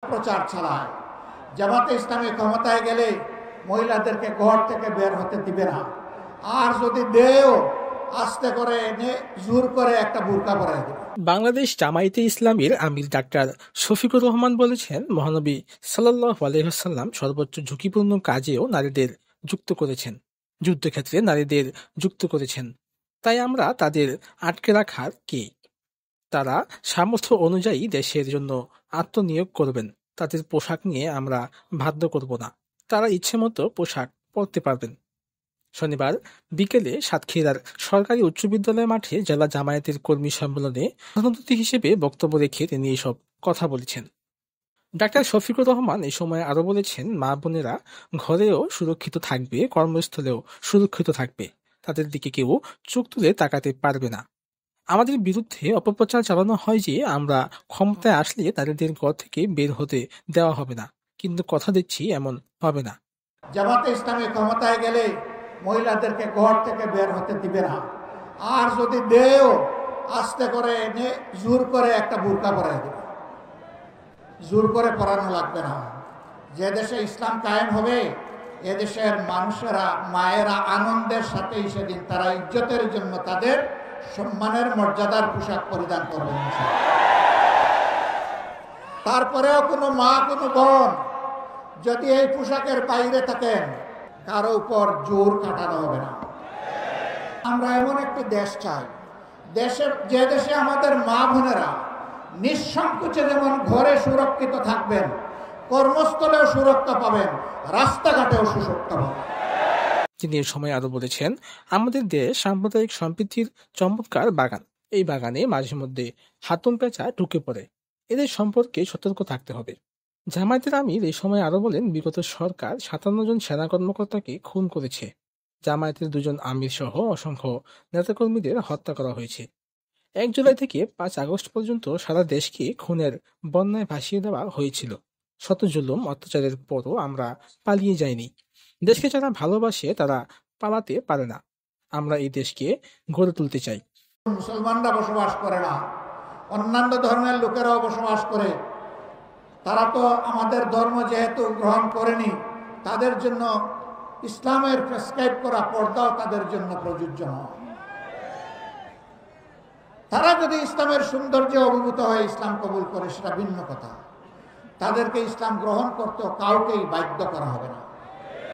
প্রচার চালায়। জামাতে ইসলামী ক্ষমতায় গেলে মহিলাদেরকে ঘর থেকে বের হতে দিবে না, আর যদি দেও আস্তে করে এনে জোর করে একটা বুরকা পরায় দেবে। বাংলাদেশ জামায়াতে ইসলামীর আমির ডাক্তার শফিকুর রহমান বলেছেন, মহানবী সাল্লাল্লাহু আলাইহি ওয়াসাল্লাম সর্বোচ্চ ঝুঁকিপূর্ণ কাজেও নারীদের যুক্ত করেছেন, যুদ্ধক্ষেত্রে নারীদের যুক্ত করেছেন। তাই আমরা তাদের আটকে রাখার কে? তারা সামর্থ্য অনুযায়ী দেশের জন্য আত্মনিয়োগ করবেন। তাদের পোশাক নিয়ে আমরা বাধ্য করব না, তারা ইচ্ছেমতো পোশাক পরতে পারবেন। শনিবার বিকেলে সাতক্ষীরার সরকারি উচ্চ বিদ্যালয় মাঠে জেলা জামায়াতের কর্মী সম্মেলনে প্রধান অতিথি হিসেবে বক্তব্য রেখে তিনি এসব কথা বলেছেন। ডাক্তার শফিকুর রহমান এ সময় আরো বলেছেন, মা বোনেরা ঘরেও সুরক্ষিত থাকবে, কর্মস্থলেও সুরক্ষিত থাকবে, তাদের দিকে কেউ চোখ তুলে তাকাতে পারবে না। আমাদের বিরুদ্ধে অপপ্রচার চালানো হয় যে আমরা ক্ষমতায় আসলে নারীদের ঘর থেকে বের হতে দেওয়া হবে না, কিন্তু কথা দিচ্ছি এমন হবে না। জামাতে ইসলামী ক্ষমতায় গেলে মহিলাদেরকে ঘর থেকে বের হতে দিবে না, আর যদি দেও আস্তে করে এনে জোর করে একটা বুরকা পরায় দেবে। জোর করে পরানো লাগবে না। যে দেশে ইসলাম কায়েম হবে, এদেশের মানুষেরা, মায়েরা আনন্দের সাথে সেদিন তারা ইজ্জতের জন্য তাদের সম্মানের মর্যাদার পোশাক পরিধান করবেন। তারপরেও কোনো মা, কোনো বোন যদি এই পোশাকের বাইরে থাকেন, কারো উপর জোর খাটানো হবে না। আমরা এমন একটি দেশ চাই, যে দেশে আমাদের মা বোনেরা নিঃসংকোচে যেমন ঘরে সুরক্ষিত থাকবেন, কর্মস্থলেও সুরক্ষা পাবেন, রাস্তাঘাটেও সুরক্ষা পাবেন। তিনি এ সময় আরো বলেছেন, আমাদের দেশ সাম্প্রদায়িক সম্প্রীতির চমৎকার বাগান। এই বাগানে মাঝে মধ্যে হাতুম পেঁচা ঢুকে পড়ে, এদের সম্পর্কে সতর্ক থাকতে হবে। জামায়াতের আমির এই সময় আরো বলেন, বিগত সরকার 57 জন সেনা কর্মকর্তাকে খুন করেছে। জামায়াতের 2 জন আমির সহ অসংখ্য নেতাকর্মীদের হত্যা করা হয়েছে। 1 জুলাই থেকে 5 আগস্ট পর্যন্ত সারা দেশকে খুনের বন্যায় ভাসিয়ে দেওয়া হয়েছিল। শত জুলুম অত্যাচারের পরও আমরা পালিয়ে যাইনি। দেশকে যারা ভালোবাসে তারা পালাতে পারে না। আমরা এই দেশকে গড়ে তুলতে চাই। মুসলমানরা বসবাস করে না, অন্যান্য ধর্মের লোকেরাও বসবাস করে। তারা তো আমাদের ধর্ম যেহেতু গ্রহণ করেনি, তাদের জন্য ইসলামের প্রেসক্রাইব করা পর্দাও তাদের জন্য প্রযোজ্য নয়। তারা যদি ইসলামের সৌন্দর্যে অভিভূত হয়ে ইসলাম কবুল করে, সেটা ভিন্ন কথা। তাদেরকে ইসলাম গ্রহণ করতেও কাউকেই বাধ্য করা হবে না।